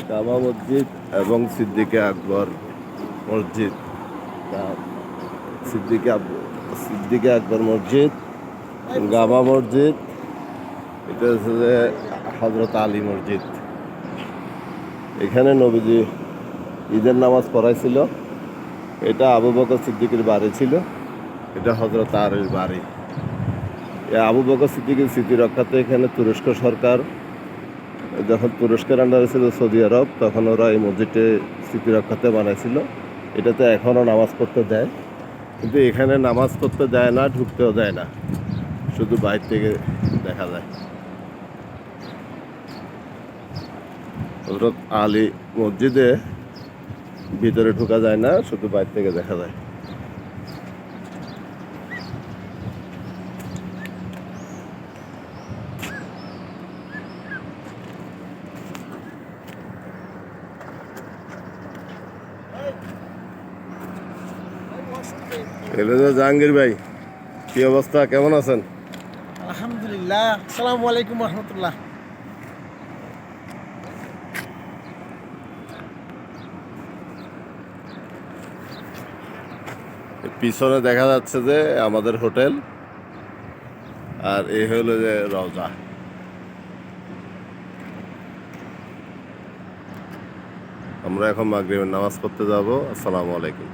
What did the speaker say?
কাবা মসজিদ এবং সিদ্দিকে আকবর মসজিদ। সিদ্দিকে আকবর মসজিদ, গামা মসজিদ, এটা হচ্ছে যে হজরত আলী মসজিদ। এখানে নবীজি ঈদের নামাজ পড়াইছিল। এটা আবু বকর সিদ্দিকের বাড়ি ছিল, এটা হজরত আলীর বাড়ি। এই আবু বকর সিদ্দিকের স্মৃতি রক্ষার্থে এখানে তুরস্ক সরকার, যখন তুরস্কের আন্ডারে ছিল সৌদি আরব, তখন ওরা এই মসজিদে স্মৃতি রক্ষার্থে বানাইছিল। এটাতে এখনও নামাজ পড়তে দেয়, কিন্তু এখানে নামাজ পড়তে দেয় না, ঢুকতেও দেয় না, শুধু বাইরে থেকে দেখা যায়। হজরত আলী মসজিদে ভিতরে ঢোকা যায় না, শুধু বাইরে থেকে দেখা যায়। জাহাঙ্গীর ভাই, কি অবস্থা, কেমন আছেন? আলহামদুলিল্লাহ। আসসালামু আলাইকুম রহমতুল্লাহ। পিছনে দেখা যাচ্ছে যে আমাদের হোটেল, আর এই হলো যে রওজা। আমরা এখন মাগরিবের নামাজ পড়তে যাব। আসসালামু আলাইকুম।